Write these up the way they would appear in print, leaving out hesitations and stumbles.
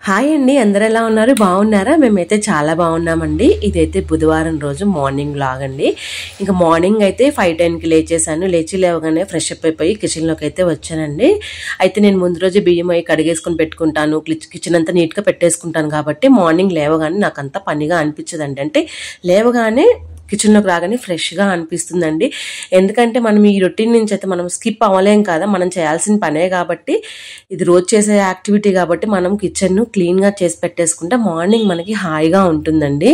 Hi అండి, అందరూ ఎలా ఉన్నారు? బాగున్నారా? మేమైతే చాలా బాగున్నామండి. ఇదైతే బుధవారం రోజు మార్నింగ్ వ్లాగ్ అండి. ఇంకా మార్నింగ్ అయితే 5:10కి లేచేసాను. లేవగానే ఫ్రెష్ అప్ అయిపోయి కిచెన్లోకి అయితే వచ్చానండి. అయితే నేను ముందు రోజు బియ్యం అవి కడిగేసుకుని పెట్టుకుంటాను, కిచెన్ అంతా నీట్గా పెట్టేసుకుంటాను కాబట్టి మార్నింగ్ లేవగానే నాకు అంత పనిగా అనిపించదండి. అంటే లేవగానే కిచెన్లోకి రాగానే ఫ్రెష్గా అనిపిస్తుందండి. ఎందుకంటే మనం ఈ రొటీన్ నుంచి అయితే మనం స్కిప్ అవ్వలేం కదా, మనం చేయాల్సిన పనే కాబట్టి, ఇది రోజు చేసే యాక్టివిటీ కాబట్టి మనం కిచెన్ను క్లీన్గా చేసి పెట్టేసుకుంటే మార్నింగ్ మనకి హాయిగా ఉంటుందండి.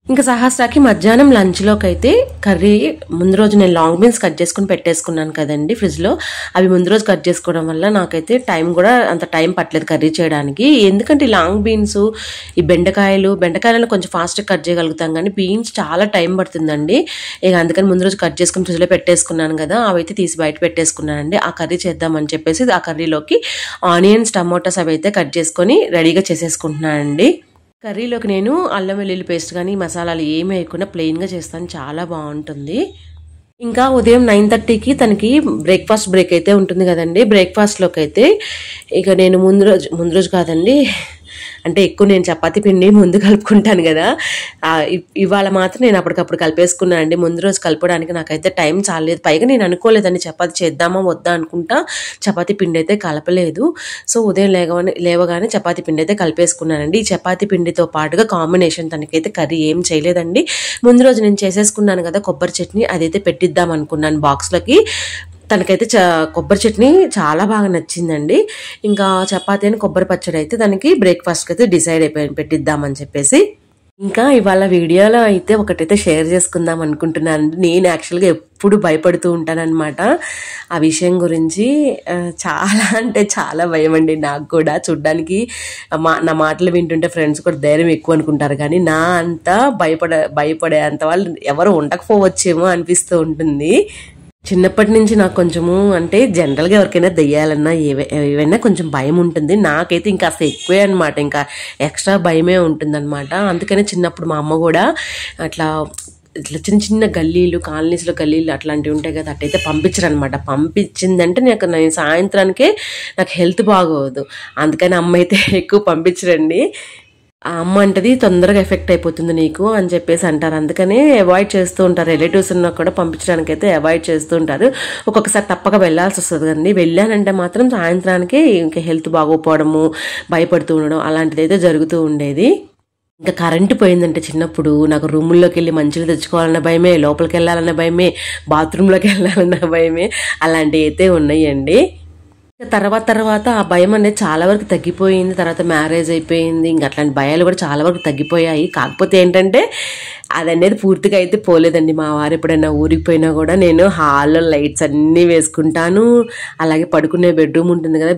ఇంకా సహస్రాకి మధ్యాహ్నం లంచ్లోకి అయితే కర్రీ ముందు రోజు నేను లాంగ్ బీన్స్ కట్ చేసుకుని పెట్టేసుకున్నాను కదండి ఫ్రిడ్జ్లో. అవి ముందు రోజు కట్ చేసుకోవడం వల్ల నాకైతే టైం కూడా అంత టైం పట్టలేదు కర్రీ చేయడానికి. ఎందుకంటే ఈ లాంగ్ బీన్స్, ఈ బెండకాయలను కొంచెం ఫాస్ట్గా కట్ చేయగలుగుతాం కానీ బీన్స్ చాలా టైం పడుతుందండి. ఇక అందుకని ముందు రోజు కట్ చేసుకుని ఫ్రిడ్జ్లో పెట్టేసుకున్నాను కదా, అవైతే తీసి బయట పెట్టేసుకున్నానండి. ఆ కర్రీ చేద్దామని చెప్పేసి ఆ కర్రీలోకి ఆనియన్స్, టమోటాస్ అవి అయితే కట్ చేసుకొని రెడీగా చేసేసుకుంటున్నానండి. కర్రీలోకి నేను అల్లం వెల్లుల్లి పేస్ట్ కానీ మసాలాలు ఏమి వేయకుండా ప్లెయిన్గా చేస్తాను, చాలా బాగుంటుంది. ఇంకా ఉదయం 9:30కి తనకి బ్రేక్ఫాస్ట్ బ్రేక్ అయితే ఉంటుంది కదండి. బ్రేక్ఫాస్ట్లోకి అయితే ఇక నేను ముందు రోజు కాదండి, అంటే ఎక్కువ నేను చపాతీ పిండి ముందు కలుపుకుంటాను కదా, ఇవాళ మాత్రం నేను అప్పటికప్పుడు కలిపేసుకున్నాను అండి. ముందు రోజు కలపడానికి నాకైతే టైం చాలేదు. పైగా నేను అనుకోలేదండి చపాతీ చేద్దామా వద్దా అనుకుంటా చపాతీ పిండి అయితే కలపలేదు. సో ఉదయం లేవగానే చపాతీ పిండి అయితే కలిపేసుకున్నానండి. ఈ చపాతీ పిండితో పాటుగా కాంబినేషన్ తనకైతే కర్రీ ఏం చేయలేదండి. ముందు రోజు నేను చేసేసుకున్నాను కదా కొబ్బరి చట్నీ, అదైతే పెట్టిద్దాం అనుకున్నాను బాక్స్లోకి. తనకైతే కొబ్బరి చట్నీ చాలా బాగా నచ్చిందండి. ఇంకా చపాతీ అని కొబ్బరి పచ్చడి అయితే తనకి బ్రేక్ఫాస్ట్కి అయితే డిసైడ్ అయిపోయాను పెట్టిద్దామని చెప్పేసి. ఇంకా ఇవాళ వీడియోలో అయితే ఒకటైతే షేర్ చేసుకుందాం అనుకుంటున్నాను. నేను యాక్చువల్గా ఎప్పుడు భయపడుతూ ఉంటానన్నమాట ఆ విషయం గురించి. చాలా అంటే చాలా భయం అండి నాకు కూడా. చూడ్డానికి నా మాటలు వింటుంటే ఫ్రెండ్స్ కూడా ధైర్యం ఎక్కువ అనుకుంటారు కానీ నా అంతా భయపడే అంత వాళ్ళు ఎవరు ఉండకపోవచ్చేమో అనిపిస్తూ ఉంటుంది. చిన్నప్పటి నుంచి నాకు కొంచెము, అంటే జనరల్గా ఎవరికైనా దెయ్యాలన్నా ఏవైనా కొంచెం భయం ఉంటుంది. నాకైతే ఇంకా అసలు ఎక్కువే అనమాట, ఇంకా ఎక్స్ట్రా భయమే ఉంటుందన్నమాట. అందుకనే చిన్నప్పుడు మా అమ్మ కూడా ఇట్లా చిన్న చిన్న గల్లీలు, కాలనీస్లో గల్లీలు అట్లాంటివి ఉంటాయి కదా, అట్టయితే పంపించరు అనమాట. పంపించిందంటే నేను సాయంత్రానికే నాకు హెల్త్ బాగోదు, అందుకని అమ్మ అయితే ఎక్కువ పంపించరండి. ఆ అమ్మ అంటది తొందరగా ఎఫెక్ట్ అయిపోతుంది నీకు అని చెప్పేసి అంటారు. అందుకనే అవాయిడ్ చేస్తూ ఉంటారు. రిలేటివ్స్ ఉన్నా కూడా పంపించడానికి అయితే అవాయిడ్ చేస్తూ ఉంటారు. ఒక్కొక్కసారి తప్పక వెళ్లాల్సి వస్తుంది కదండి. వెళ్ళానంటే మాత్రం సాయంత్రానికి ఇంకా హెల్త్ బాగోపోవడము, భయపడుతూ ఉండడం అలాంటిది అయితే జరుగుతూ ఉండేది. ఇంకా కరెంటు పోయిందంటే చిన్నప్పుడు నాకు రూముల్లోకి వెళ్ళి మంచిగా తెచ్చుకోవాలన్న భయమే, లోపలికి వెళ్ళాలన్న భయమే, బాత్రూంలోకి వెళ్ళాలన్న భయమే, అలాంటివి అయితే ఉన్నాయండి. తర్వాత ఆ భయం అనేది చాలా వరకు తగ్గిపోయింది. తర్వాత మ్యారేజ్ అయిపోయింది, ఇంకా అట్లాంటి భయాలు కూడా చాలా వరకు తగ్గిపోయాయి. కాకపోతే ఏంటంటే అదనేది పూర్తిగా అయితే పోలేదండి. మా వారు ఎప్పుడైనా ఊరికి పోయినా కూడా నేను హాల్లో లైట్స్ అన్నీ వేసుకుంటాను. అలాగే పడుకునే బెడ్రూమ్ ఉంటుంది కదా,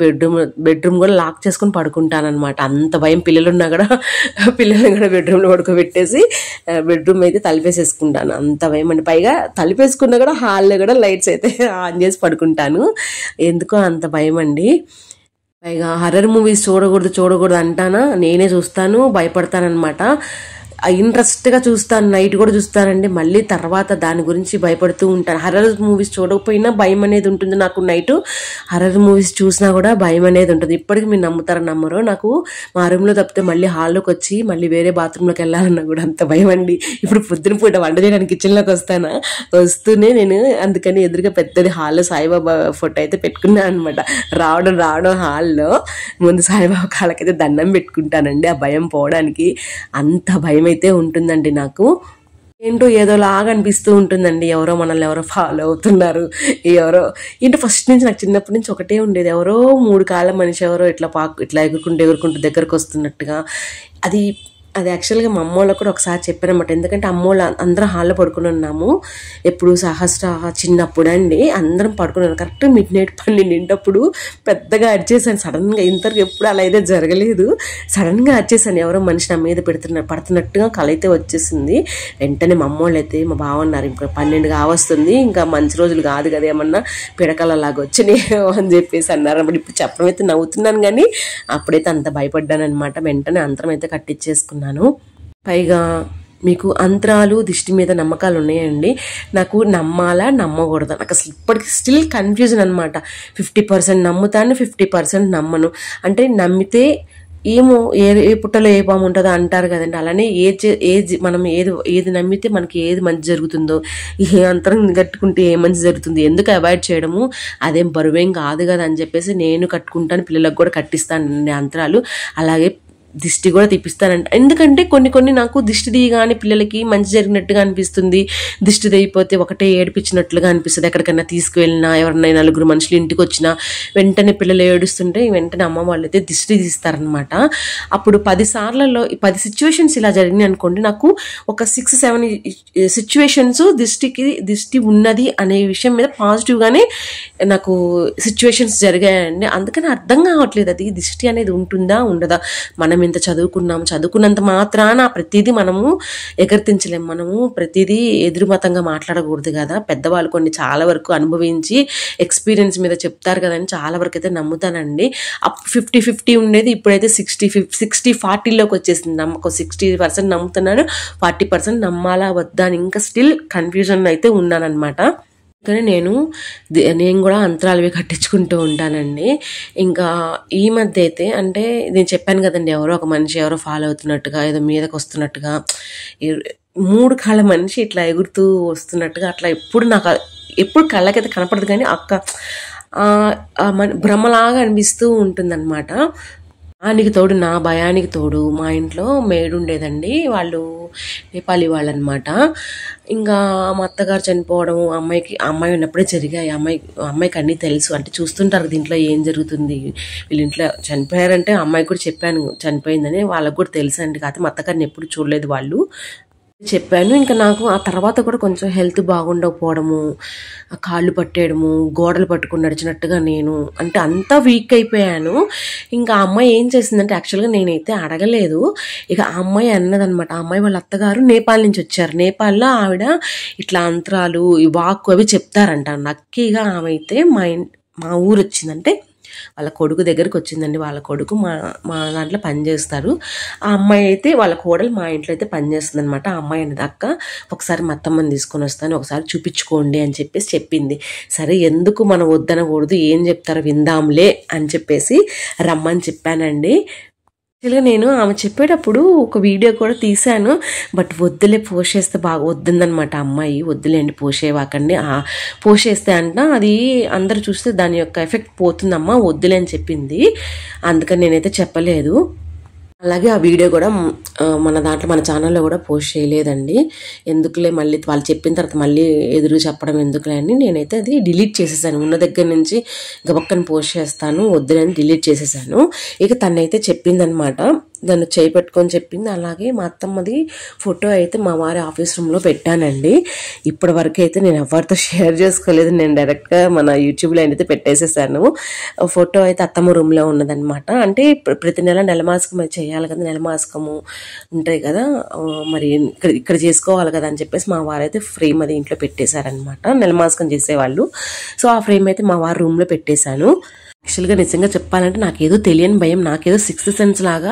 బెడ్రూమ్ కూడా లాక్ చేసుకుని పడుకుంటాను అనమాట. అంత భయం. పిల్లలున్నా కూడా పిల్లల్ని కూడా బెడ్రూమ్లో పడుకోబెట్టేసి బెడ్రూమ్ అయితే తలిపేసేసుకుంటాను, అంత భయం అండి. పైగా తలిపేసుకున్నా కూడా హాల్లో కూడా లైట్స్ అయితే ఆన్ చేసి పడుకుంటాను. ఎందుకో అంత భయం అండి. పైగా హర్రర్ మూవీస్ చూడకూడదు అంటానా, నేనే చూస్తాను, భయపడతానమాట. ఇంట్రెస్ట్గా చూస్తాను, నైట్ కూడా చూస్తానండి. మళ్ళీ తర్వాత దాని గురించి భయపడుతూ ఉంటాను. హర్రర్ మూవీస్ చూడకపోయినా భయం అనేది ఉంటుంది నాకు. నైట్ హర్రర్ మూవీస్ చూసినా కూడా భయం అనేది ఉంటుంది. ఇప్పటికీ మీరు నమ్ముతారో నమ్మరో, నాకు మా రూమ్లో తప్పితే మళ్ళీ హాల్లోకి వచ్చి మళ్ళీ వేరే బాత్రూంలోకి వెళ్ళాలన్నా కూడా అంత భయం అండి. ఇప్పుడు పొద్దున పూట వంట చేయడానికి కిచెన్లోకి వస్తూనే నేను అందుకని ఎదురుగా పెద్దది హాల్లో సాయిబాబా ఫోటో అయితే పెట్టుకున్నాను అనమాట. రావడం హాల్లో ముందు సాయిబాబా కాళ్ళకైతే దండం పెట్టుకుంటానండి, ఆ భయం పోవడానికి. అంత భయం అయితే ఉంటుందండి నాకు. ఏంటో ఏదోలాగా అనిపిస్తూ ఉంటుందండి, ఎవరో మనల్ని ఎవరో ఫాలో అవుతున్నారు, ఏంటో ఫస్ట్ నుంచి నాకు చిన్నప్పటి నుంచి ఒకటే ఉండేది, ఎవరో 3 కాళ్ళ మనిషి ఎవరో ఇట్లా ఎగురుకుంటూ దగ్గరకు వస్తున్నట్టుగా. అది యాక్చువల్గా మా అమ్మోళ్ళకు కూడా ఒకసారి చెప్పానమాట. ఎందుకంటే అమ్మోళ్ళు అందరం హాల్లో పడుకుని ఉన్నాము. ఎప్పుడు సహస్ర చిన్నప్పుడు అండి, అందరం పడుకున్నాను. కరెక్ట్ మిడ్నైట్ 12 పెద్దగా అరిచేసాను సడన్గా. ఇంతవరకు ఎప్పుడు అలా అయితే జరగలేదు. సడన్గా అరిచేసాను, ఎవరో మనిషి నా మీద పడుతున్నట్టుగా కళ అయితే వచ్చేసింది. వెంటనే మా అమ్మోళ్ళు అయితే, మా బావ అన్నారు, ఇంకా 12 కావస్తుంది, ఇంకా మంచి రోజులు కాదు కదా, ఏమన్నా పిడకలలాగా వచ్చినాయి అని చెప్పేసి అన్నారు. అప్పుడు ఇప్పుడు చెప్పడం అయితే నవ్వుతున్నాను కానీ అప్పుడైతే అంత భయపడ్డాను అనమాట. వెంటనే అంతరం అయితే కట్టించేసుకున్నాను. పైగా మీకు అంతరాలు, దిష్టి మీద నమ్మకాలు ఉన్నాయండి. నాకు నమ్మాలా నమ్మకూడదా, నాకు అసలు ఇప్పటికి స్టిల్ కన్ఫ్యూజన్ అనమాట. 50% నమ్ముతాను, 50% నమ్మను. అంటే నమ్మితే ఏమో ఏ పుట్టలో ఏ పాము ఉంటుందో అంటారు కదండి. అలానే మనం ఏది నమ్మితే మనకి ఏది మంచి జరుగుతుందో, ఏ అంతరం కట్టుకుంటే ఏ మంచి జరుగుతుంది, ఎందుకు అవాయిడ్ చేయడము, అదేం బరువేం కాదు కదా అని చెప్పేసి నేను కట్టుకుంటాను, పిల్లలకు కూడా కట్టిస్తాను అంతరాలు. అలాగే దిష్టి కూడా తీపిస్తానంట. ఎందుకంటే కొన్ని నాకు దిష్టి తీయగానే పిల్లలకి మంచి జరిగినట్టుగా అనిపిస్తుంది, దిష్టి తీయిపోతే ఒకటే ఏడిపించినట్లుగా అనిపిస్తుంది. ఎక్కడికైనా తీసుకువెళ్ళినా, ఎవరన్నా నలుగురు మనుషులు ఇంటికి వచ్చినా వెంటనే పిల్లలు ఏడుస్తుంటే వెంటనే అమ్మ వాళ్ళు అయితే దిష్టి తీస్తారనమాట. అప్పుడు 10 సార్లలో 10 సిచ్యువేషన్స్ ఇలా జరిగినాయి అనుకోండి, నాకు ఒక 6-7 సిచ్యువేషన్స్ దిష్టి ఉన్నది అనే విషయం మీద పాజిటివ్గానే నాకు సిచ్యువేషన్స్ జరిగాయండి. అందుకని అర్థం కావట్లేదు అది దిష్టి అనేది ఉంటుందా ఉండదా. మనం ఇంత చదువుకున్నంత మాత్రాన ప్రతిదీ మనము ఎగర్తించలేము, మనము ప్రతిదీ ఎదురుమతంగా మాట్లాడకూడదు కదా. పెద్దవాళ్ళు కొన్ని చాలా వరకు అనుభవించి ఎక్స్పీరియన్స్ మీద చెప్తారు కదని చాలా వరకు అయితే నమ్ముతానండి. 50-50 ఉండేది ఇప్పుడైతే 60-40లోకి వచ్చేసింది. నమ్మకం 60% నమ్ముతున్నాను, 40% నమ్మాలా వద్దా అని ఇంకా స్టిల్ కన్ఫ్యూజన్ అయితే ఉన్నానన్నమాట. కానీ నేను కూడా అంతరాలవి కట్టించుకుంటూ ఉంటానండి. ఇంకా ఈ మధ్య అయితే అంటే నేను చెప్పాను కదండి, ఎవరో ఒక మనిషి ఎవరో ఫాలో అవుతున్నట్టుగా, ఏదో మీదకి వస్తున్నట్టుగా, 3 కాళ్ళ మనిషి ఇట్లా ఎగురుతూ వస్తున్నట్టుగా అట్లా ఎప్పుడు కళ్ళకైతే కనపడదు, కానీ భ్రమలాగా అనిపిస్తూ ఉంటుందన్నమాట. దానికి తోడు నా భయానికి తోడు మా ఇంట్లో మేడ్ ఉండేదండి, వాళ్ళు నేపాలీ వాళ్ళు అనమాట. ఇంకా మా అత్తగారు చనిపోవడం అమ్మాయి ఉన్నప్పుడే జరిగాయి. అమ్మాయికి అన్నీ తెలుసు, అంటే చూస్తుంటారు దీంట్లో ఏం జరుగుతుంది, వీళ్ళ ఇంట్లో చనిపోయారంటే అమ్మాయికి కూడా చెప్పాను చనిపోయిందని, వాళ్ళకు కూడా తెలుసు అండి. కాకపోతే మా అత్తగారిని ఎప్పుడు చూడలేదు వాళ్ళు, చెప్పాను. ఇంకా నాకు ఆ తర్వాత కూడా కొంచెం హెల్త్ బాగుండకపోవడము, కాళ్ళు పట్టేయడము, గోడలు పట్టుకుని నడిచినట్టుగా నేను అంటే అంతా వీక్ అయిపోయాను. ఇంకా ఆ అమ్మాయి ఏం చేసిందంటే, యాక్చువల్గా నేనైతే అడగలేదు, ఇక ఆ అమ్మాయి అన్నదనమాట. ఆ అమ్మాయి వాళ్ళ అత్తగారు నేపాల్ నుంచి వచ్చారు, నేపాల్లో ఆవిడ ఇట్లా అంతరాలు వాక్కు అవి చెప్తారంట. నక్కీగా ఆమె అయితే మా ఊరు వచ్చిందంటే వాళ్ళ కొడుకు దగ్గరికి వచ్చిందండి. వాళ్ళ కొడుకు మా దాంట్లో పనిచేస్తారు. ఆ అమ్మాయి అయితే వాళ్ళ కోడలు మా ఇంట్లో అయితే పనిచేస్తుంది అనమాట. ఆ అమ్మాయి అనేది, అక్క ఒకసారి మా అత్తమ్మని తీసుకొని వస్తాను, ఒకసారి చూపించుకోండి అని చెప్పేసి చెప్పింది. సరే ఎందుకు మనం వద్దనకూడదు, ఏం చెప్తారో విందాంలే అని చెప్పేసి రమ్మని చెప్పానండి. యాక్చువల్గా నేను ఆమె చెప్పేటప్పుడు ఒక వీడియో కూడా తీశాను, బట్ వద్దులే పోస్ట్ చేస్తే బాగా వద్దుందనమాట అమ్మాయి. వద్దులేండి పోసేవాకండి, పోసేస్తే అంట అది అందరు చూస్తే దాని యొక్క ఎఫెక్ట్ పోతుందమ్మా, వద్దులే అని చెప్పింది. అందుకని నేనైతే చెప్పలేదు. అలాగే ఆ వీడియో కూడా మన ఛానల్లో కూడా పోస్ట్ చేయలేదండి. ఎందుకులే మళ్ళీ వాళ్ళు చెప్పిన తర్వాత మళ్ళీ ఎదురు చెప్పడం ఎందుకులే అని నేనైతే అది డిలీట్ చేసేసాను. ఉన్న దగ్గర నుంచి గబక్కని పోస్ట్ చేస్తాను, వద్దులని డిలీట్ చేసేసాను. ఇక తనైతే చెప్పిందనమాట, దాన్ని చేపెట్టుకొని చెప్పింది. అలాగే మా అత్తమ్మది ఫోటో అయితే మా వారి ఆఫీస్ రూమ్లో పెట్టానండి. ఇప్పటి వరకు అయితే నేను ఎవరితో షేర్ చేసుకోలేదు, నేను డైరెక్ట్గా మన యూట్యూబ్లో అయితే పెట్టేసేసాను. ఫోటో అయితే అత్తమ్మ రూమ్లో ఉన్నదనమాట. అంటే ప్రతి నెల మాసకం అయితే చేయాలి కదా, నెల మాసకము ఉంటాయి కదా, మరి ఇక్కడ చేసుకోవాలి కదా అని చెప్పేసి మా వారైతే ఫ్రేమ్ అది ఇంట్లో పెట్టేశారనమాట, నెల మాసకం చేసేవాళ్ళు. సో ఆ ఫ్రేమ్ అయితే మా వారి రూమ్లో పెట్టేశాను. యాక్చువల్గా నిజంగా చెప్పాలంటే నాకేదో తెలియని భయం, నాకేదో 6th సెన్స్ లాగా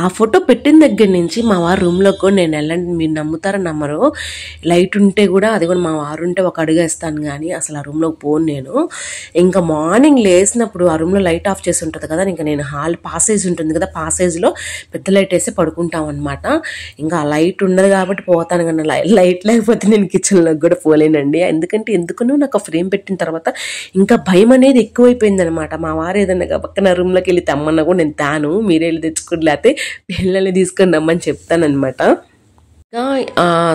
ఆ ఫోటో పెట్టిన దగ్గర నుంచి మా వారు రూమ్లోకి కూడా నేను వెళ్ళండి, మీరు నమ్ముతారో నమ్మరో, లైట్ ఉంటే కూడా అది కూడా మా వారు ఉంటే ఒక అడుగు వేస్తాను, కానీ అసలు ఆ రూమ్లోకి పోను నేను. ఇంకా మార్నింగ్ లేసినప్పుడు ఆ రూమ్లో లైట్ ఆఫ్ చేసి ఉంటుంది కదా, ఇంకా నేను హాల్ పాసేజ్ ఉంటుంది కదా, పాసేజ్లో పెద్ద లైట్ వేసి పడుకుంటాం అనమాట. ఇంకా ఆ లైట్ ఉండదు కాబట్టి పోతాను, కానీ లైట్ లేకపోతే నేను కిచెన్లోకి కూడా పోలేనండి. ఎందుకంటే ఎందుకునో నాకు ఆ ఫ్రేమ్ పెట్టిన తర్వాత ఇంకా భయం అనేది ఎక్కువైపోయింది అనమాట. మా వారు ఏదన్నా పక్కన రూమ్లోకి వెళ్ళి తెమ్మన్నా కూడా నేను తాను, మీరే వెళ్ళి తెచ్చుకుని లేకపోతే పిల్లల్ని తీసుకొని రమ్మని చెప్తానమాట.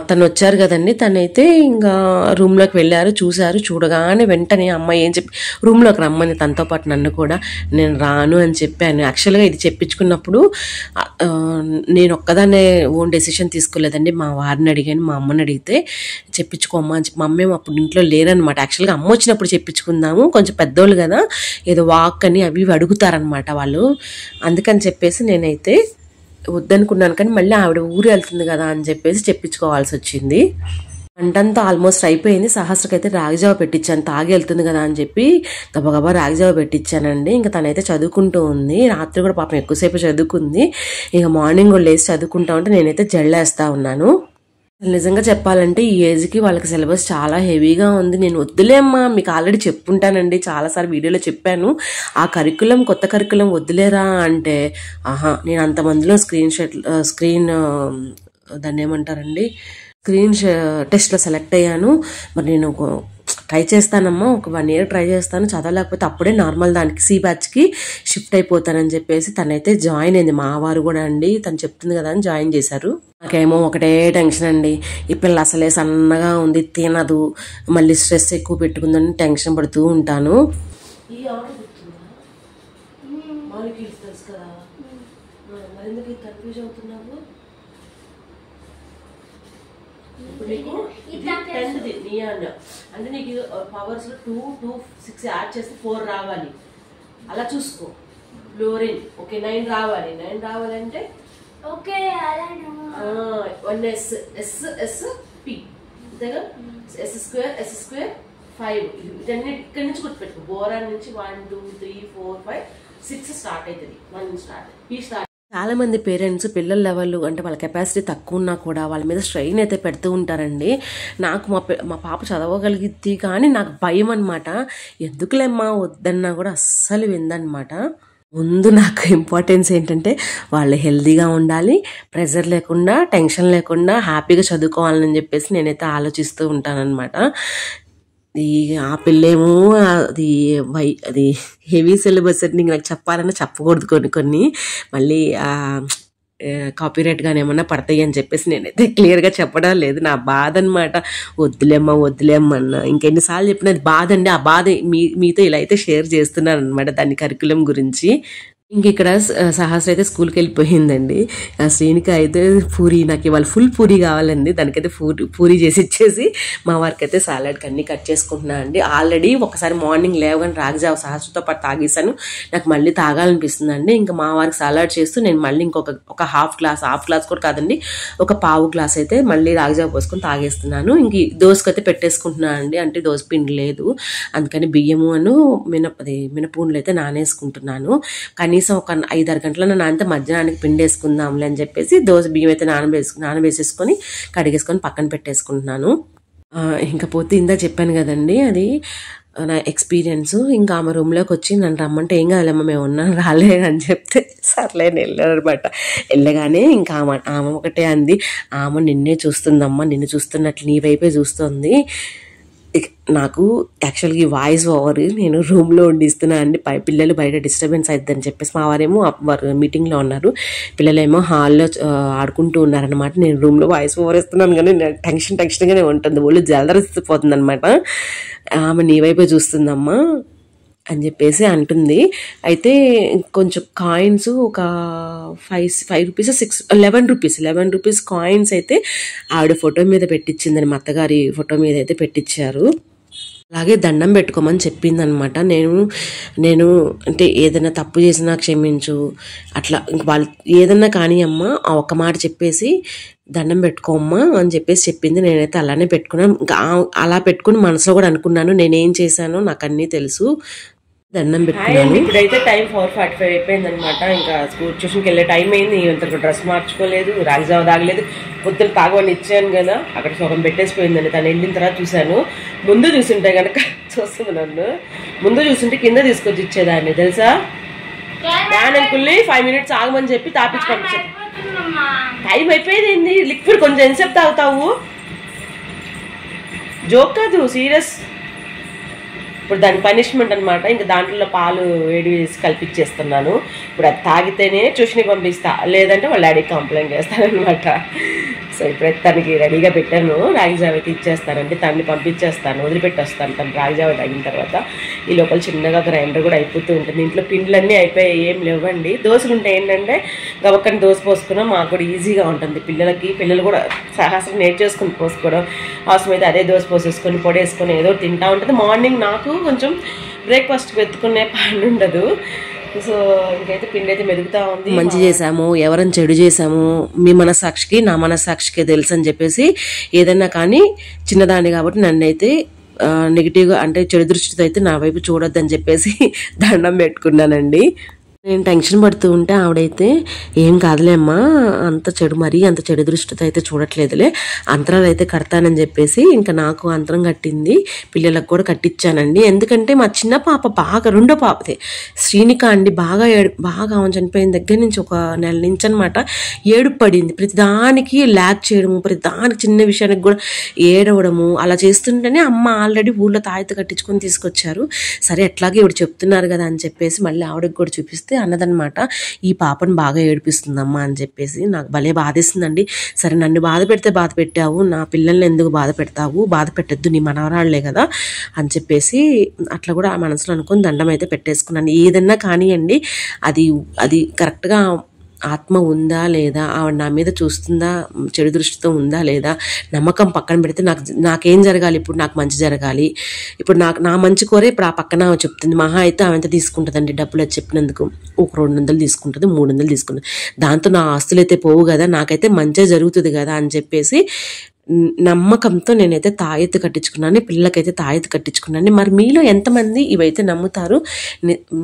తను వచ్చారు కదండి, తనైతే ఇంకా రూమ్లోకి వెళ్ళారు, చూశారు. చూడగానే వెంటనే అమ్మాయి ఏం చెప్పి రూమ్లోకి రమ్మని తనతో పాటు నన్ను కూడా, నేను రాను అని చెప్పాను. యాక్చువల్గా ఇది చెప్పించుకున్నప్పుడు నేను ఒక్కదాన్నే ఓన్ డెసిషన్ తీసుకోలేదండి, మా వారిని అడిగాను, మా అమ్మని అడిగితే చెప్పించుకోమ్మా అని చెప్పి, మా అమ్మేమో అప్పుడు ఇంట్లో లేరనమాట. యాక్చువల్గా అమ్మ వచ్చినప్పుడు చెప్పించుకుందాము, కొంచెం పెద్దోళ్ళు కదా, ఏదో వాక్ అని అవి అడుగుతారనమాట వాళ్ళు, అందుకని చెప్పేసి నేనైతే వద్దనుకున్నాను. కానీ మళ్ళీ ఆవిడ ఊరు వెళ్తుంది కదా అని చెప్పేసి చెప్పించుకోవాల్సి వచ్చింది. వంటంతా ఆల్మోస్ట్ అయిపోయింది. సహస్రకైతే రాగిజావ పెట్టించాను, తాగి వెళ్తుంది కదా అని చెప్పి గబగబా రాగిజావ పెట్టించానండి. ఇంకా తనైతే చదువుకుంటూ ఉంది, రాత్రి కూడా పాపం ఎక్కువసేపు చదువుకుంది. ఇక మార్నింగ్ కూడా లేచి చదువుకుంటా ఉంటే నేనైతే జల్లేస్తా ఉన్నాను. నిజంగా చెప్పాలంటే ఈ ఏజ్కి వాళ్ళకి సిలబస్ చాలా హెవీగా ఉంది. నేను వద్దులేమ్మా, మీకు ఆల్రెడీ చెప్పుంటానండి, చాలాసార్లు వీడియోలో చెప్పాను, ఆ కరికులం కొత్త కరికులం వద్దులేరా అంటే ఆహా, నేను అంతమందిలో స్క్రీన్ దాన్ని ఏమంటారండి, టెస్ట్లో సెలెక్ట్ అయ్యాను. మరి నేను ట్రై చేస్తానమ్మా, ఒక 1 year ట్రై చేస్తాను, చదవలేకపోతే అప్పుడే నార్మల్ దానికి సి బ్యాచ్కి షిఫ్ట్ అయిపోతానని చెప్పేసి తనైతే జాయిన్ అయింది. మా వారు కూడా అండి, తను చెప్తుంది కదా అని జాయిన్ చేశారు. నాకేమో ఒకటే టెన్షన్ అండి, ఈ పిల్ల అసలే సన్నగా ఉంది, తినదు, మళ్ళీ స్ట్రెస్ ఎక్కువ పెట్టుకుందని టెన్షన్ పడుతూ ఉంటాను. అంటే నీకు పవర్స్ 2, 2, 6 యాడ్ చేస్తే 4 రావాలి, అలా చూసుకో. ఫ్లోరిన్ ఓకే 9 రావాలి, 9 రావాలంటే ఓకే 1 S P అంతేగా, S2 5 ఇదన్నీ ఇక్కడి నుంచి గుర్తుపెట్టుకో. బోరాన్ నుంచి 1, 2, 3, 4, 5, 6 స్టార్ట్ అవుతుంది, 1 స్టార్ట్ P స్టార్ట్. చాలా మంది పేరెంట్స్ పిల్లల లెవెల్ అంటే వాళ్ళ కెపాసిటీ తక్కువ ఉన్నా కూడా వాళ్ళ మీద స్ట్రెయిన్ అయితే పెడుతూ ఉంటారండి. నాకు మా పాప చదవగలిగిద్ది కానీ నాకు భయం అనమాట. ఎందుకులేమ్మా వద్దన్నా కూడా అస్సలు విందనమాట. ముందు నాకు ఇంపార్టెన్స్ ఏంటంటే వాళ్ళు హెల్తీగా ఉండాలి, ప్రెజర్ లేకుండా, టెన్షన్ లేకుండా హ్యాపీగా చదువుకోవాలని చెప్పేసి నేనైతే ఆలోచిస్తూ ఉంటానన్నమాట. ఆ పిల్లేమో అది హెవీ సిలబస్ అని నాకు చెప్పాలన్నా చెప్పకూడదు, కొన్ని మళ్ళీ కాపీరైట్ గానే ఏమన్నా పడతాయి అని చెప్పేసి నేనైతే క్లియర్గా చెప్పడం లేదు. నా బాధ అనమాట. వద్దులేమ్మన్నా ఇంకెన్నిసార్లు చెప్పిన అది బాధ అండి. ఆ బాధ మీతో ఇలా అయితే షేర్ చేస్తున్నాను అనమాట, దాని కరికులం గురించి. ఇంక ఇక్కడ సహస్ర అయితే స్కూల్కి వెళ్ళిపోయిందండి. శ్రీనిక అయితే పూరి, నాకు ఇవాళ ఫుల్ పూరి కావాలండి, దానికైతే పూరి చేసి ఇచ్చేసి మా వారికి అయితే సాలడ్కి అన్ని కట్ చేసుకుంటున్నా అండి. ఆల్రెడీ ఒకసారి మార్నింగ్ లేవగానే రాగిజావ సహస్రతో పాటు తాగేసాను, నాకు మళ్ళీ తాగాలనిపిస్తుంది అండి. ఇంకా మా వారికి సాలడ్ చేస్తూ నేను మళ్ళీ ఒక హాఫ్ గ్లాస్ కూడా కాదండి, ఒక పావు గ్లాస్ అయితే మళ్ళీ రాగిజావ పోసుకొని తాగేస్తున్నాను. ఇంక దోశకి అయితే పెట్టేసుకుంటున్నాను అండి, అంటే దోశ పిండి లేదు, అందుకని బియ్యము మినపూండ్లు అయితే నానేసుకుంటున్నాను. కనీసం ఒక 5-6 గంటల నానితే మధ్యాహ్నానికి పిండి వేసుకుందాంలే అని చెప్పేసి దోశ బియ్యం అయితే నానబేసేసుకొని కడిగేసుకొని పక్కన పెట్టేసుకుంటున్నాను. ఇంకా పోతే ఇందా చెప్పాను కదండి, అది నా ఎక్స్పీరియన్స్. ఇంకా ఆమె రూమ్లోకి వచ్చి నన్ను రమ్మంటే ఏం కావాలమ్మా మేము ఉన్నాను రాలే అని చెప్తే సర్లే అని వెళ్ళాను అనమాట. వెళ్ళగానే ఇంకా ఆమె ఒకటే అంది, ఆమె నిన్నే చూస్తుందమ్మా, నిన్ను చూస్తున్నట్లు నీ వైపే చూస్తుంది. నాకు యాక్చువల్గా ఈ వాయిస్ ఓవర్ నేను రూమ్లో వండిస్తున్నా అండి, పిల్లలు బయట డిస్టర్బెన్స్ అవుతుందని చెప్పేసి. మా వారేమో వారు మీటింగ్లో ఉన్నారు, పిల్లలేమో హాల్లో ఆడుకుంటూ ఉన్నారనమాట. నేను రూమ్లో వాయిస్ ఓవర్ ఇస్తున్నాను కానీ టెన్షన్గానే ఉంటుంది, ఒళ్ళు జలదరిసిపోతుంది అనమాట. ఆమె నీ వైపే చూస్తుందమ్మా అని చెప్పేసి అంటుంది. అయితే కొంచెం కాయిన్స్ ఒక 5 రూపీస్ 11 రూపీస్ కాయిన్స్ అయితే ఆవిడ ఫోటో మీద పెట్టించిందని, మా అత్తగారి ఫోటో మీద అయితే పెట్టించారు. అలాగే దండం పెట్టుకోమని చెప్పింది అనమాట. నేను అంటే ఏదైనా తప్పు చేసినా క్షమించు, అట్లా వాళ్ళు ఏదన్నా కానీ అమ్మ ఆ ఒక్క మాట చెప్పేసి దండం పెట్టుకోమ్మా అని చెప్పేసి చెప్పింది. నేనైతే అలానే పెట్టుకున్నాను. ఇంకా అలా పెట్టుకుని మనసులో కూడా అనుకున్నాను, నేనేం చేశానో నాకు అన్నీ తెలుసు, దండం పెట్టుకున్నాను. ఇప్పుడైతే టైం 4:45 అయిపోయింది అనమాట. ఇంకా స్కూల్ ట్యూషన్కి వెళ్ళే టైం అయింది. ఇంతకు డ్రెస్ మార్చుకోలేదు, రాగిజావ తాగలేదు, పొద్దున్న తాగమని ఇచ్చాను కదా, అక్కడ సగం పెట్టేసిపోయిందండి. తను వెళ్ళిన తర్వాత చూశాను. ముందు చూసుంటే కనుక చూస్తుంది నన్ను, ముందు చూసుంటే కింద తీసుకొచ్చి ఇచ్చేదాన్ని తెలుసా. అంకుల్ని 5 minutes ఆగమని చెప్పి తాపించి పంపించాను. టైం అయిపోయింది, లిక్విడ్ కొంచెం ఎంతసేపు తాగుతావు, జోక్ కాదు సీరియస్. ఇప్పుడు దాని పనిష్మెంట్ అనమాట. ఇంకా దాంట్లో పాలు వేడి వేసి కల్పించేస్తున్నాను. ఇప్పుడు అది తాగితేనే ట్యూషన్కి పంపిస్తా, లేదంటే వాళ్ళ డాడీకి కంప్లైంట్ చేస్తానమాట. సో ఇప్పుడైతే తనకి రెడీగా పెట్టాను, రాగిజావ అయితే ఇచ్చేస్తానంటే తనని పంపించేస్తాను, వదిలిపెట్టి వస్తాను. తను రాగిజావ తాగిన తర్వాత ఈ లోపల చిన్నగా గ్రైండర్ కూడా అయిపోతూ ఉంటుంది. ఇంట్లో పిండ్లన్నీ అయిపోయి ఏం లేవండి. దోశలు ఉంటే ఏంటంటే గబక్కని దోశ పోసుకున్నాం, మాకు కూడా ఈజీగా ఉంటుంది. పిల్లలు కూడా సహస్రం నేర్చేసుకుని పోసుకోవడం, అవసరమైతే అదే దోశ పోసేసుకొని పొడేసుకొని ఏదో తింటూ ఉంటుంది. మార్నింగ్ నాకు కొంచెం బ్రేక్ఫాస్ట్ వెతుకునే పని ఉండదు. సో ఇంకైతే పిండి అయితే మెదుగుతా ఉంది. మంచి చేసాము, ఎవరైనా చెడు చేసాము, మీ మనస్సాక్షికి నా మనస్సాక్షికి తెలుసు అని చెప్పేసి ఏదన్నా కానీ చిన్నదాన్ని కాబట్టి నన్ను అయితే నెగిటివ్గా అంటే చెడు దృష్టితో అయితే నా వైపు చూడొద్దని చెప్పేసి దండం పెట్టుకున్నానండి. నేను టెన్షన్ పడుతూ ఉంటే ఆవిడైతే ఏం కాదులేమ్మా, అంత చెడు దృష్టితో అయితే చూడట్లేదులే, అంతరాలు అయితే కడతానని చెప్పేసి ఇంకా నాకు అంతరం కట్టింది, పిల్లలకు కూడా కట్టించానండి. ఎందుకంటే మా చిన్న పాప బాగా, రెండో పాపదే శ్రీనిక అండి, బాగా ఆమె చనిపోయిన దగ్గర నుంచి ఒక నెల నుంచి అనమాట ఏడుపు పడింది. ప్రతిదానికి ల్యాక్ చేయడము, ప్రతిదానికి చిన్న విషయానికి కూడా ఏడవడము అలా చేస్తుంటేనే అమ్మ ఆల్రెడీ ఊళ్ళో తాయిత కట్టించుకొని తీసుకొచ్చారు. సరే ఎట్లాగే ఇవి చెప్తున్నారు కదా అని చెప్పేసి మళ్ళీ ఆవిడకి కూడా చూపిస్తే అన్నదనమాట, ఈ పాపను బాగా ఏడిపిస్తుందమ్మా అని చెప్పేసి. నాకు భలే బాధేస్తుందండి. సరే నన్ను బాధ పెడితే బాధ పెట్టావు, నా పిల్లల్ని ఎందుకు బాధ పెడతావు, బాధ పెట్టద్దు, నీ మనవరాళ్లే కదా అని చెప్పేసి అట్లా కూడా ఆ మనసులో అనుకుని దండం అయితే పెట్టేసుకున్నాను. ఏదన్నా కానివ్వండి, అది కరెక్ట్గా ఆత్మ ఉందా లేదా, ఆవిడ నా మీద చూస్తుందా, చెడు దృష్టితో ఉందా లేదా, నమ్మకం పక్కన పెడితే నాకేం జరగాలి, ఇప్పుడు నాకు మంచి జరగాలి, ఇప్పుడు నా మంచి కోరే ఇప్పుడు ఆ పక్కన చెప్తుంది. మహా అయితే ఆమె ఎంత తీసుకుంటుందండి డబ్బులు అది చెప్పినందుకు, ఒక 200 తీసుకుంటుంది, 300 తీసుకుంటుంది, దాంతో నా ఆస్తులు అయితే పోవు కదా, నాకైతే మంచిగా జరుగుతుంది కదా అని చెప్పేసి నమ్మకంతో నేనైతే తాయెత్తు కట్టించుకున్నాను, పిల్లలకైతే తాయెత్తు కట్టించుకున్నాను. మరి మీలో ఎంతమంది ఇవైతే నమ్ముతారు?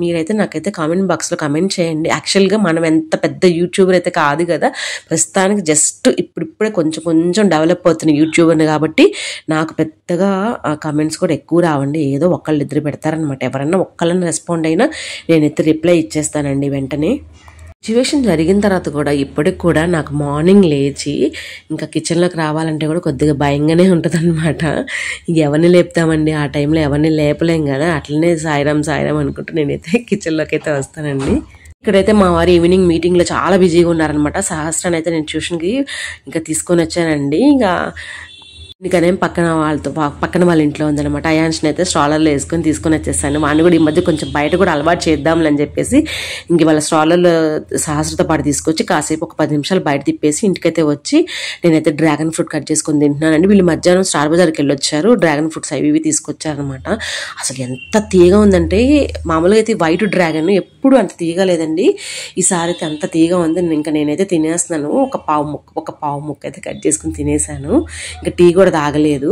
మీరైతే నాకైతే కామెంట్ బాక్స్లో కామెంట్ చేయండి. యాక్చువల్గా మనం ఎంత పెద్ద యూట్యూబర్ అయితే కాదు కదా, ప్రస్తుతానికి జస్ట్ ఇప్పుడిప్పుడే కొంచెం డెవలప్ అవుతున్న యూట్యూబర్ని కాబట్టి నాకు పెద్దగా కామెంట్స్ కూడా ఎక్కువ రావండి. ఏదో ఒకళ్ళిద్దరు పెడతారనమాట. ఎవరన్నా ఒక్కళ్ళని రెస్పాండ్ అయినా నేనైతే రిప్లై ఇచ్చేస్తానండి వెంటనే. సిచ్యువేషన్ జరిగిన తర్వాత కూడా ఇప్పటికి కూడా నాకు మార్నింగ్ లేచి ఇంకా కిచెన్లోకి రావాలంటే కూడా కొద్దిగా భయంగానే ఉంటుంది అనమాట. ఎవరిని లేపుతామండి, ఆ టైంలో ఎవరిని లేపలేం కదా, అట్లనే సాయిరాం అనుకుంటూ నేనైతే కిచెన్లోకి అయితే వస్తానండి. ఇక్కడైతే మా వారు ఈవినింగ్ మీటింగ్లో చాలా బిజీగా ఉన్నారనమాట. సహస్రాన్ని అయితే నేను ట్యూషన్కి ఇంకా తీసుకొని వచ్చానండి. ఇంకనేం పక్కన వాళ్ళ ఇంట్లో ఉందనమాట. అయాన్స్ని అయితే స్ట్రాలర్లో వేసుకొని తీసుకొని వచ్చేసాను. వాడిని కూడా ఈ మధ్య కొంచెం బయట కూడా అలవాటు చేద్దాంలని చెప్పేసి ఇంక వాళ్ళ స్ట్రాలర్లో సహస్రతో పాటు తీసుకొచ్చి కాసేపు ఒక 10 నిమిషాలు బయట తిప్పేసి ఇంటికైతే వచ్చి నేనైతే డ్రాగన్ ఫ్రూట్ కట్ చేసుకొని తింటున్నానండి. వీళ్ళు మధ్యాహ్నం స్టార్ బజార్కి వెళ్ళొచ్చారు, డ్రాగన్ ఫ్రూట్స్ అవి తీసుకొచ్చారనమాట. అసలు ఎంత తీగా ఉందంటే, మామూలుగా అయితే వైట్ డ్రాగన్ ఎప్పుడు అంత తీగా లేదండి, ఈసారి అయితే అంత తీగా ఉంది. ఇంకా నేనైతే తినేస్తున్నాను. ఒక పావు ముక్క అయితే కట్ చేసుకుని తినేసాను. ఇంకా టీ కూడా తాగలేదు.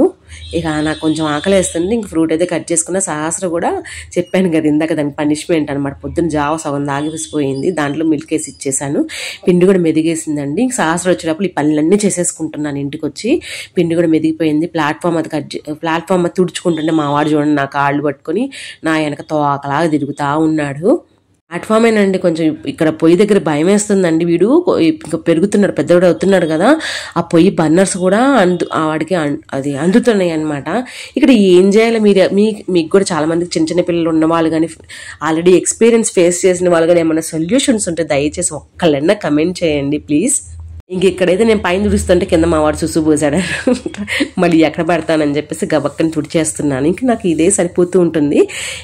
ఇక నాకు కొంచెం ఆకలి వేస్తుంది, ఇంక ఫ్రూట్ అయితే కట్ చేసుకున్న. సహస్ర కూడా చెప్పాను కదా ఇందాక, దానికి పనిష్మెంట్ అనమాట. పొద్దున్న జావ సగం తాగిపోయింది, దాంట్లో మిల్క్ వేసి ఇచ్చేసాను. పిండి కూడా మెదిగేసిందండి. ఇంక సహస్ర వచ్చేటప్పుడు ఈ పనులన్నీ చేసేసుకుంటున్నాను. ఇంటికి వచ్చి పిండి కూడా మెదిగిపోయింది. ప్లాట్ఫామ్ అది తుడుచుకుంటుంటే మా వాడు చూడండి నా కాళ్ళు పట్టుకొని నా వెనక తోకలాగా తిరుగుతూ ఉన్నాడు. ప్లాట్ఫామేనండి, కొంచెం ఇక్కడ పొయ్యి దగ్గర భయం వేస్తుందండి. వీడు ఇంకా పెరుగుతున్నాడు, పెద్దవాడు అవుతున్నాడు కదా, ఆ పొయ్యి బర్నర్స్ కూడా వాడికి అది అందుతున్నాయి అనమాట. ఇక్కడ ఏం చేయాలి, మీకు కూడా చాలా మందికి చిన్న పిల్లలు ఉన్న వాళ్ళు కానీ, ఆల్రెడీ ఎక్స్పీరియన్స్ ఫేస్ చేసిన వాళ్ళు కానీ ఏమైనా సొల్యూషన్స్ ఉంటే దయచేసి ఒక్కళ్ళన్నా కమెంట్ చేయండి ప్లీజ్. ఇంక ఇక్కడైతే నేను పైన తుడుస్తుంటే కింద మా వాడు సుసు పోసాడు, మళ్ళీ ఎక్కడ పడతానని చెప్పేసి గబక్కని తుడిచేస్తున్నాను. ఇంక నాకు ఇదే సరిపోతూ ఉంటుంది.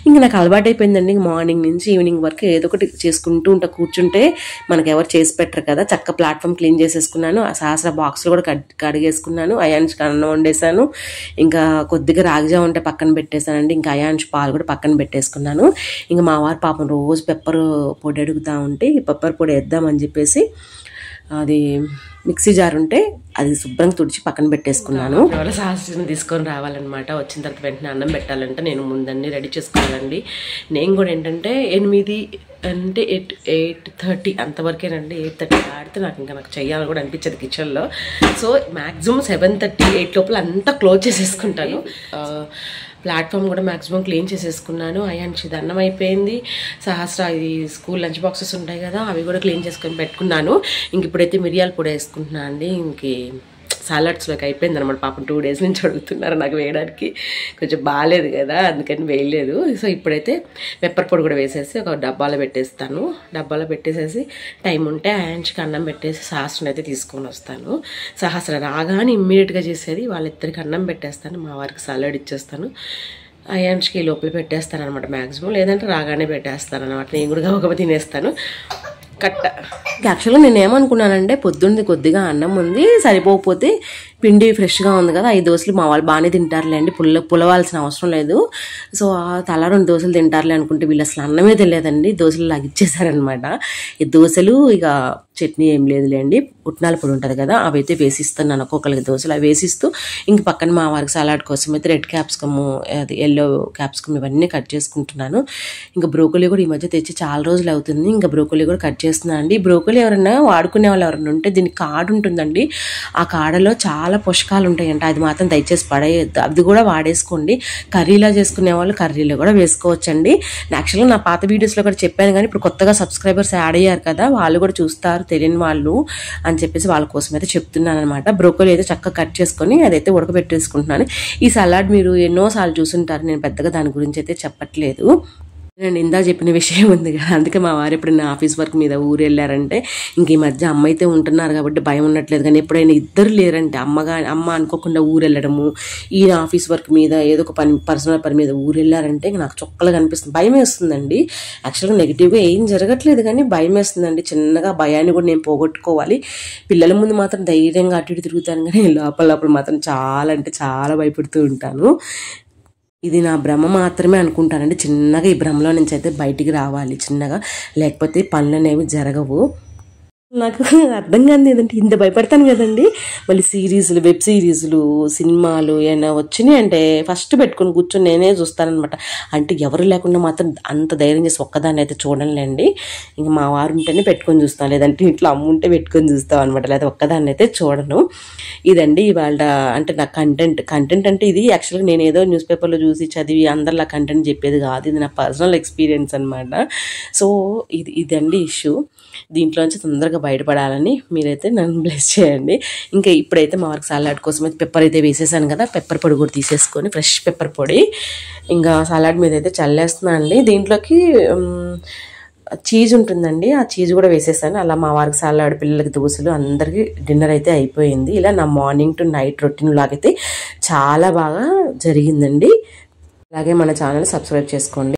ఇంక నాకు అలవాటు అయిపోయిందండి. మార్నింగ్ నుంచి ఈవినింగ్ వరకు ఏదో ఒకటి చేసుకుంటూ కూర్చుంటే మనకు ఎవరు చేసి పెట్టరు కదా. చక్క ప్లాట్ఫామ్ క్లీన్ చేసేసుకున్నాను, ఆ సహస్ర బాక్స్లో కూడా కడిగేసుకున్నాను, అయాన్స్కి అన్నం వండేసాను, ఇంకా కొద్దిగా రాగిజా ఉంటే పక్కన పెట్టేశానండి. ఇంకా అయాన్స్ పాలు కూడా పక్కన పెట్టేసుకున్నాను. ఇంకా మా వారు పాపం రోజు పెప్పర్ పొడి అడుగుతూ ఉంటే ఈ పెప్పర్ పొడి వేద్దామని చెప్పేసి అది మిక్సీ జార్ ఉంటే అది శుభ్రంగా తుడిచి పక్కన పెట్టేసుకున్నాను. ఎవరో సహస్రం తీసుకొని రావాలన్నమాట. వచ్చిన తర్వాత వెంటనే అన్నం పెట్టాలంటే నేను ముందన్నీ రెడీ చేసుకోవాలండి. నేను కూడా ఏంటంటే 8:30 అంతవరకేనండి. 8:30 ఆడితే నాకు చెయ్యాలని కూడా అనిపించదు కిచెన్లో. సో మ్యాక్సిమం 7:30, 8 లోపల అంతా క్లోజ్ చేసేసుకుంటాను. ప్లాట్ఫామ్ కూడా మ్యాక్సిమం క్లీన్ చేసేసుకున్నాను. అయాన్షిది అన్నం అయిపోయింది. సహస్ర ఇది స్కూల్ లంచ్ బాక్సెస్ ఉంటాయి కదా, అవి కూడా క్లీన్ చేసుకొని పెట్టుకున్నాను. ఇంక ఇప్పుడైతే మిరియాల పొడి వేసుకుంటున్నాను అండి. ఇంక సాలడ్స్లోకి అయిపోయింది అనమాట. పాపం 2 డేస్ నుంచి అడుగుతున్నారు నాకు వేయడానికి, కొంచెం బాగాలేదు కదా అందుకని వేయలేదు. సో ఇప్పుడైతే పెప్పర్ పొడి కూడా వేసేసి ఒక డబ్బాలో పెట్టేస్తాను. డబ్బాలో పెట్టేసేసి టైం ఉంటే అయాన్షికి అన్నం పెట్టేసి సహస్రని అయితే తీసుకొని వస్తాను. సహస్ర రాగానే ఇమ్మీడియట్గా చేసేది వాళ్ళిద్దరికి అన్నం పెట్టేస్తాను, మా వారికి సాలడ్ ఇచ్చేస్తాను, అయాన్షికి లోపల పెట్టేస్తాను అనమాట మ్యాక్సిమం. లేదంటే రాగానే పెట్టేస్తాను అనమాట. నేను కూడా ఒక తినేస్తాను కట్ట. యాక్చువల్గా నేను ఏమనుకున్నానంటే పొద్దున్నది కొద్దిగా అన్నం ఉంది, సరిపోకపోతే పిండి ఫ్రెష్గా ఉంది కదా, 5 దోశలు మా వాళ్ళు బాగానే తింటారులేండి, పులవాల్సిన అవసరం లేదు. సో తలా 2 దోశలు తింటారులే అనుకుంటే వీళ్ళు అసలు అన్నమే తెలియదండి, దోశలు లాగిచ్చేసారనమాట. ఈ దోశలు ఇక చట్నీ ఏం లేదులేండి, పుట్నాల పొడి ఉంటుంది కదా అవైతే వేసిస్తున్నాను ఒక్కొక్కరికి దోశలు, అవి వేసిస్తూ ఇంక పక్కన మా వారికి సలాడ్ కోసం అయితే రెడ్ క్యాప్సికమ్, అది ఎల్లో క్యాప్సికమ్ ఇవన్నీ కట్ చేసుకుంటున్నాను. ఇంకా బ్రోకలీ కూడా ఈ మధ్య తెచ్చి చాలా రోజులు అవుతుంది, ఇంకా బ్రోకలీ కూడా కట్ చేస్తున్నాను అండి. బ్రోకలీ ఎవరైనా వాడుకునే వాళ్ళు ఎవరైనా ఉంటే దీనికి కాడ ఉంటుందండి, ఆ కాడలో చాలా పోషకాలు ఉంటాయంట, అది మాత్రం దయచేసి పడేయద్దు, అది కూడా వాడేసుకోండి. కర్రీలా చేసుకునే వాళ్ళు కర్రీలో కూడా వేసుకోవచ్చండి. యాక్చువల్గా నా పాత వీడియోస్లో కూడా చెప్పాను, కానీ ఇప్పుడు కొత్తగా సబ్స్క్రైబర్స్ యాడ్ అయ్యారు కదా, వాళ్ళు కూడా చూస్తారు తెలియని వాళ్ళు అని చెప్పేసి వాళ్ళ కోసం అయితే చెప్తున్నాను అనమాట. బ్రోకలీ అయితే చక్కగా కట్ చేసుకొని అదైతే ఉడకబెట్టేసుకుంటున్నాను. ఈ సలాడ్ మీరు ఎన్నోసార్లు చూసుంటారు, నేను పెద్దగా దాని గురించి అయితే చెప్పట్లేదు. నేను ఇందా చెప్పిన విషయం ఉంది కదా, అందుకే మా వారు ఎప్పుడైనా ఆఫీస్ వర్క్ మీద ఊరు వెళ్ళారంటే, ఇంక ఈ మధ్య అమ్మ అయితే ఉంటున్నారు కాబట్టి భయం ఉండట్లేదు, కానీ ఎప్పుడైనా ఇద్దరు లేరంటే అమ్మ అనుకోకుండా ఊరు వెళ్ళడము, ఈయన ఆఫీస్ వర్క్ మీద ఏదో ఒక పని పర్సనల్ పని మీద ఊరు వెళ్ళారంటే నాకు చొక్కలుగా అనిపిస్తుంది, భయం వేస్తుందండి. యాక్చువల్గా నెగిటివ్గా ఏం జరగట్లేదు కానీ భయం వేస్తుందండి, చిన్నగా భయాన్ని కూడా నేను పోగొట్టుకోవాలి. పిల్లల ముందు మాత్రం ధైర్యంగా అటు ఇటు తిరుగుతాను, కానీ లోపల మాత్రం చాలా అంటే చాలా భయపడుతూ ఉంటాను. ఇది నా భ్రమ మాత్రమే అనుకుంటానండి, చిన్నగా ఈ భ్రమలో నుంచి అయితే బయటికి రావాలి చిన్నగా, లేకపోతే పనులు అనేవి జరగవు. నాకు అర్థం కాదు ఏదంటే ఇంత భయపడతాను కదండి, మళ్ళీ సిరీస్లు, వెబ్ సిరీస్లు, సినిమాలు ఏమైనా వచ్చినాయి అంటే ఫస్ట్ పెట్టుకుని కూర్చొని నేనే చూస్తానమాట. అంటే ఎవరు లేకుండా మాత్రం అంత ధైర్యం చేసి ఒక్కదాన్ని అయితే చూడలేండి, ఇంక మా వారు ఉంటేనే పెట్టుకొని చూస్తాను, లేదంటే ఇంట్లో అమ్మ ఉంటే పెట్టుకొని చూస్తాం అనమాట, లేదా ఒక్కదాన్ని అయితే చూడను. ఇదండి ఇవాళ అంటే నా కంటెంట్ అంటే ఇది యాక్చువల్గా నేను ఏదో న్యూస్ పేపర్లో చూసి చదివి అందరిలా కంటెంట్ చెప్పేది కాదు, ఇది నా పర్సనల్ ఎక్స్పీరియన్స్ అనమాట. సో ఇదండి ఇష్యూ, దీంట్లోంచి తొందరగా బయటపడాలని మీరైతే నన్ను బ్లెస్ చేయండి. ఇంకా ఇప్పుడైతే మా వారికి సలాడ్ కోసం అయితే పెప్పర్ అయితే వేసేసాను కదా, పెప్పర్ పొడి కూడా తీసేసుకొని ఫ్రెష్ పెప్పర్ పొడి ఇంకా సలాడ్ మీద అయితే చల్లేస్తున్నాను అండి. దీంట్లోకి చీజ్ ఉంటుందండి, ఆ చీజ్ కూడా వేసేసాను. అలా మా వారికి సలాడ్, పిల్లలకి దోశలు, అందరికీ డిన్నర్ అయితే అయిపోయింది. ఇలా నా మార్నింగ్ టు నైట్ రొటీన్ లాగైతే చాలా బాగా జరిగిందండి. అలాగే మన ఛానల్ సబ్స్క్రైబ్ చేసుకోండి.